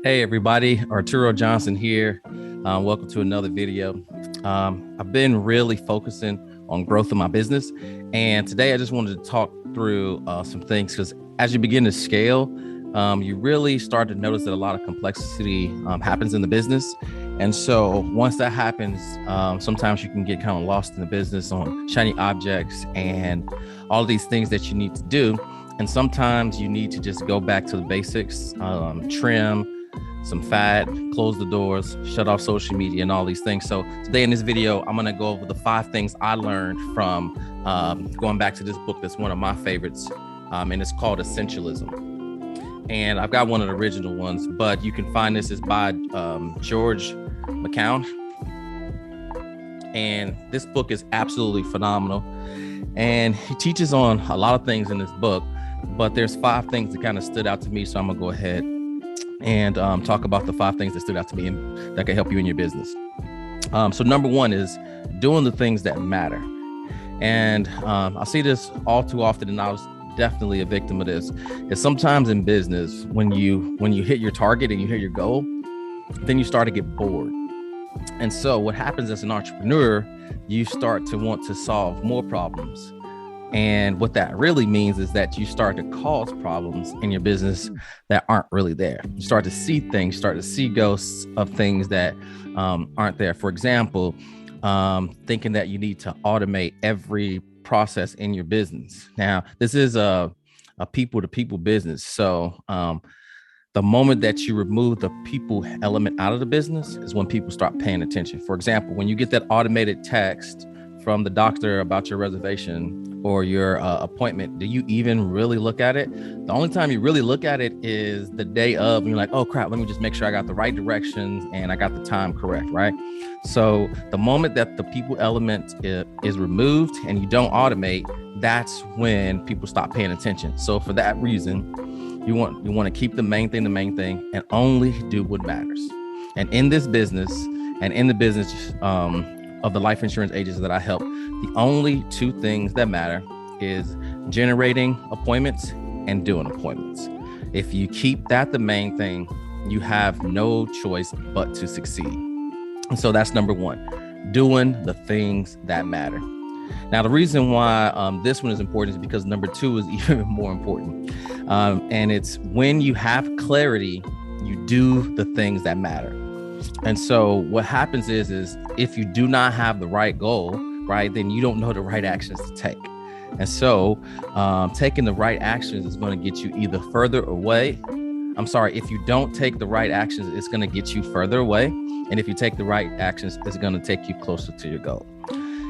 Hey everybody, Arturo Johnson here. Welcome to another video. I've been really focusing on growth of my business, and today I just wanted to talk through some things because as you begin to scale, you really start to notice that a lot of complexity happens in the business. And so once that happens, sometimes you can get kind of lost in the business on shiny objects and all these things that you need to do. And sometimes you need to just go back to the basics, trim some fat, close the doors, shut off social media and all these things. So today in this video, I'm going to go over the 5 things I learned from going back to this book that's one of my favorites, and it's called Essentialism. And I've got one of the original ones, but you can find this is by George McCown. And this book is absolutely phenomenal. And he teaches on a lot of things in this book, but there's 5 things that kind of stood out to me. So I'm going to go ahead and talk about the 5 things that stood out to me and that can help you in your business. So number 1 is doing the things that matter. And I see this all too often, and I was definitely a victim of this, is sometimes in business, when you hit your target and you hit your goal, then you start to get bored. And so what happens as an entrepreneur, you start to want to solve more problems. And what that really means is that you start to cause problems in your business that aren't really there. You start to see things, start to see ghosts of things that aren't there. For example, thinking that you need to automate every process in your business. Now, this is a people-to-people business. So the moment that you remove the people element out of the business is when people start paying attention. For example, when you get that automated text from the doctor about your reservation or your appointment, do you even really look at it? The only time you really look at it is the day of, and you're like, oh crap, let me just make sure I got the right directions and I got the time correct, right? So the moment that the people element is removed and you don't automate, that's when people stop paying attention. So for that reason, you want to keep the main thing and only do what matters. And in this business and in the business of the life insurance agents that I help, the only 2 things that matter is generating appointments and doing appointments. If you keep that the main thing, you have no choice but to succeed. And so that's number 1, doing the things that matter. Now, the reason why this one is important is because number 2 is even more important. And it's when you have clarity, you do the things that matter. And so what happens is if you do not have the right goal, right, then you don't know the right actions to take. And so taking the right actions is going to get you either further away. If you don't take the right actions, it's going to get you further away. And if you take the right actions, it's going to take you closer to your goal.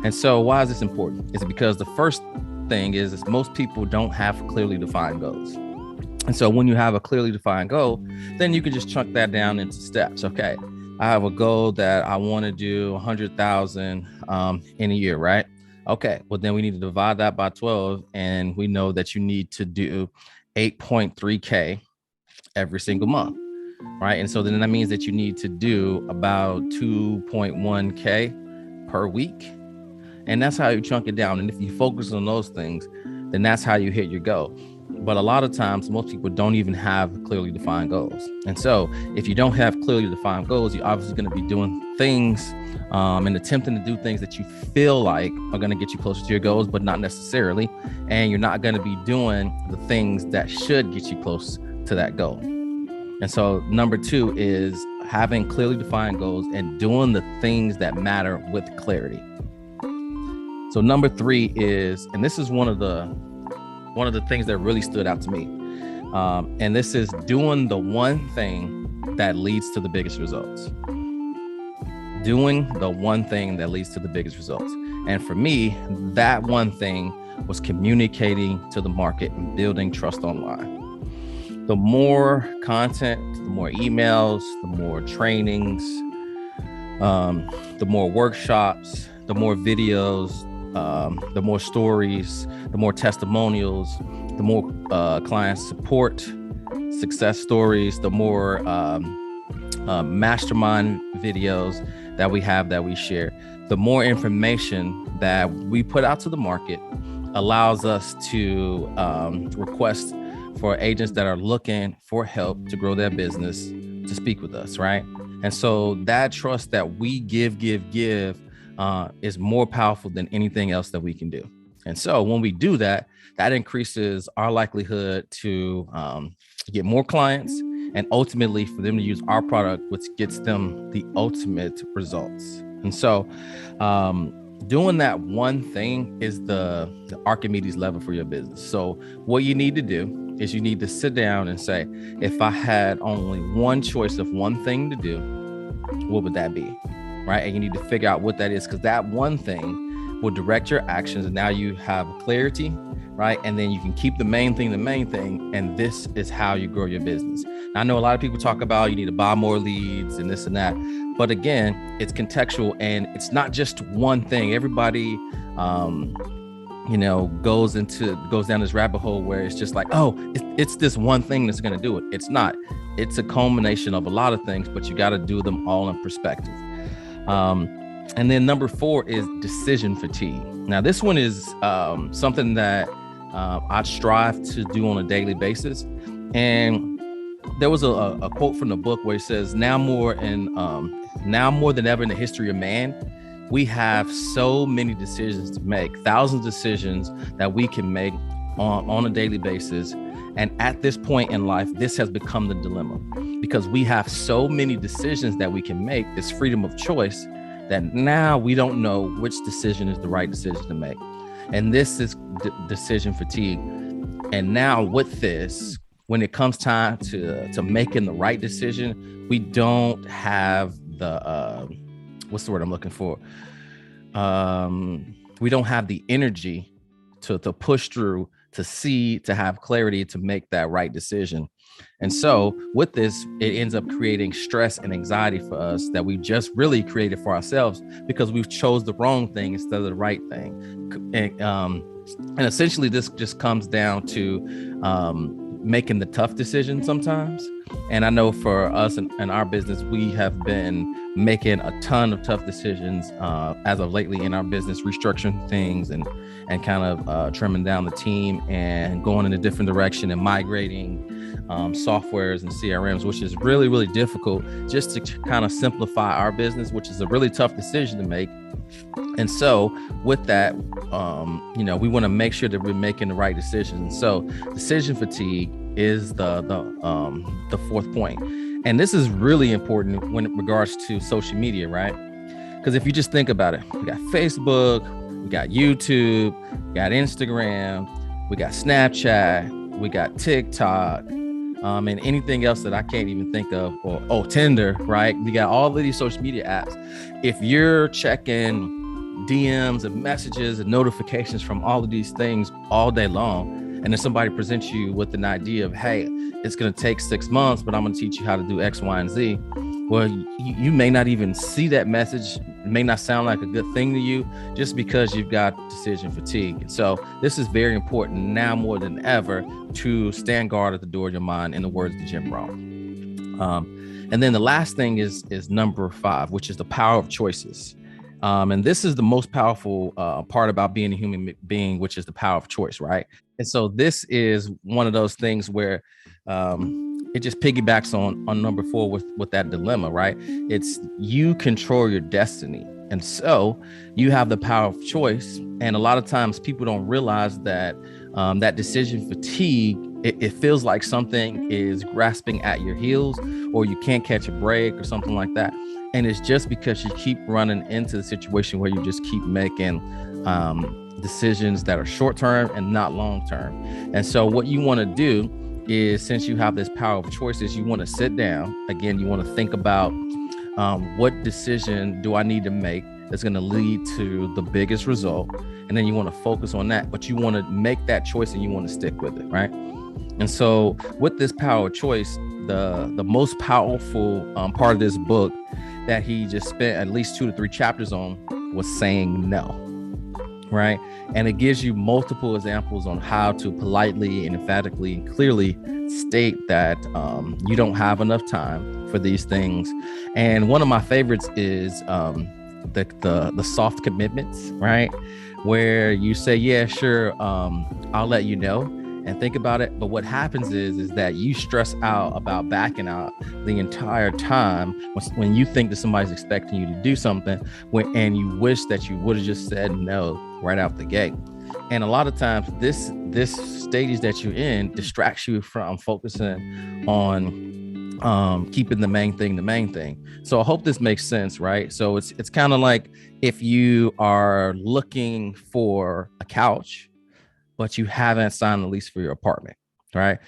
And so why is this important? It's because the first thing is most people don't have clearly defined goals. And so when you have a clearly defined goal, then you can just chunk that down into steps. Okay, I have a goal that I want to do 100,000 in a year, right? Okay, well then we need to divide that by 12, and we know that you need to do 8.3K every single month, right? And so then that means that you need to do about 2.1K per week. And that's how you chunk it down. And if you focus on those things, then that's how you hit your goal. But a lot of times, most people don't even have clearly defined goals. And so if you don't have clearly defined goals, you're obviously going to be doing things and attempting to do things that you feel like are going to get you closer to your goals, but not necessarily. And you're not going to be doing the things that should get you close to that goal. And so number 2 is having clearly defined goals and doing the things that matter with clarity. So number 3 is, and this is one of the things that really stood out to me. And this is doing the one thing that leads to the biggest results. Doing the one thing that leads to the biggest results. And for me, that one thing was communicating to the market and building trust online. The more content, the more emails, the more trainings, the more workshops, the more videos, the more stories, the more testimonials, the more client support, success stories, the more mastermind videos that we have that we share. The more information that we put out to the market allows us to request for agents that are looking for help to grow their business to speak with us, right? And so that trust that we give is more powerful than anything else that we can do. And so when we do that, that increases our likelihood to get more clients and ultimately for them to use our product, which gets them the ultimate results. And so doing that one thing is the Archimedes lever for your business. So what you need to do is you need to sit down and say, if I had only one choice of one thing to do, what would that be? Right? And you need to figure out what that is, because that one thing will direct your actions. And now you have clarity, right? And then you can keep the main thing. And this is how you grow your business. Now, I know a lot of people talk about you need to buy more leads and this and that. But again, it's contextual and it's not just one thing. Everybody, goes down this rabbit hole where it's just like, oh, it's this one thing that's going to do it. It's not. It's a culmination of a lot of things, but you got to do them all in perspective. And then number 4 is decision fatigue. Now, this one is something that I strive to do on a daily basis. And there was a quote from the book where it says, now more than ever in the history of man, we have so many decisions to make, thousands of decisions that we can make on a daily basis. And at this point in life, this has become the dilemma, because we have so many decisions that we can make, this freedom of choice, that now we don't know which decision is the right decision to make. And this is decision fatigue. And now with this, when it comes time to making the right decision, we don't have the, what's the word I'm looking for? We don't have the energy to push through, to have clarity, to make that right decision. And so with this, it ends up creating stress and anxiety for us that we just really created for ourselves, because we've chose the wrong thing instead of the right thing. And essentially this just comes down to making the tough decisions sometimes. And I know for us in our business, we have been making a ton of tough decisions as of lately in our business, restructuring things and kind of trimming down the team and going in a different direction and migrating softwares and CRMs, which is really, really difficult, just to kind of simplify our business, which is a really tough decision to make. And so with that, we want to make sure that we're making the right decisions. So decision fatigue is the 4th point. And this is really important when it regards to social media, right? Because if you just think about it, we got Facebook, we got YouTube, we got Instagram, we got Snapchat, we got TikTok, and anything else that I can't even think of, or Tinder, right? We got all of these social media apps. If you're checking DMs and messages and notifications from all of these things all day long, and then somebody presents you with an idea of, hey, it's going to take 6 months, but I'm going to teach you how to do X, Y, and Z. Well, you may not even see that message. It may not sound like a good thing to you, just because you've got decision fatigue. And so this is very important now more than ever to stand guard at the door of your mind, in the words of Jim Rohn. And then the last thing is number 5, which is the power of choices. And this is the most powerful part about being a human being, which is the power of choice, right? And so this is one of those things where it just piggybacks on number 4 with that dilemma, right? It's you control your destiny. And so you have the power of choice. And a lot of times people don't realize that that decision fatigue, it feels like something is grasping at your heels, or you can't catch a break or something like that. And it's just because you keep running into the situation where you just keep making decisions that are short term and not long term. And so what you want to do is, since you have this power of choices, you want to sit down. Again, you want to think about what decision do I need to make that's going to lead to the biggest result. And then you want to focus on that, but you want to make that choice and you want to stick with it, right? And so with this power of choice, the most powerful part of this book that he just spent at least 2 to 3 chapters on was saying no, right? And it gives you multiple examples on how to politely and emphatically and clearly state that you don't have enough time for these things. And one of my favorites is the soft commitments, right? Where you say, yeah, sure, I'll let you know. and think about it. But what happens is that you stress out about backing out the entire time when you think that somebody's expecting you to do something, and you wish that you would have just said no right out the gate. And a lot of times this stage that you're in distracts you from focusing on keeping the main thing. So I hope this makes sense, right? So it's kind of like if you are looking for a couch, but you haven't signed the lease for your apartment, right?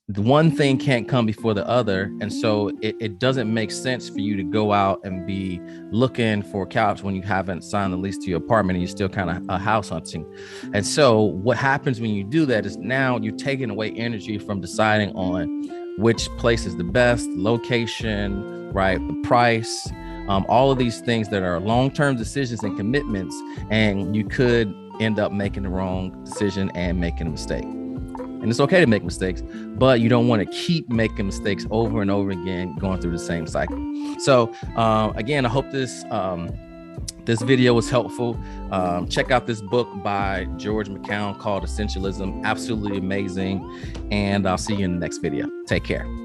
The one thing can't come before the other. And so it doesn't make sense for you to go out and be looking for a couch when you haven't signed the lease to your apartment and you're still kind of house hunting. And so what happens when you do that is now you're taking away energy from deciding on which place is the best, location, right? The price, all of these things that are long-term decisions and commitments, and you could end up making the wrong decision and making a mistake. And it's okay to make mistakes, but you don't want to keep making mistakes over and over again, going through the same cycle. So again, I hope this video was helpful. Check out this book by George McCown called Essentialism. Absolutely amazing. And I'll see you in the next video. Take care.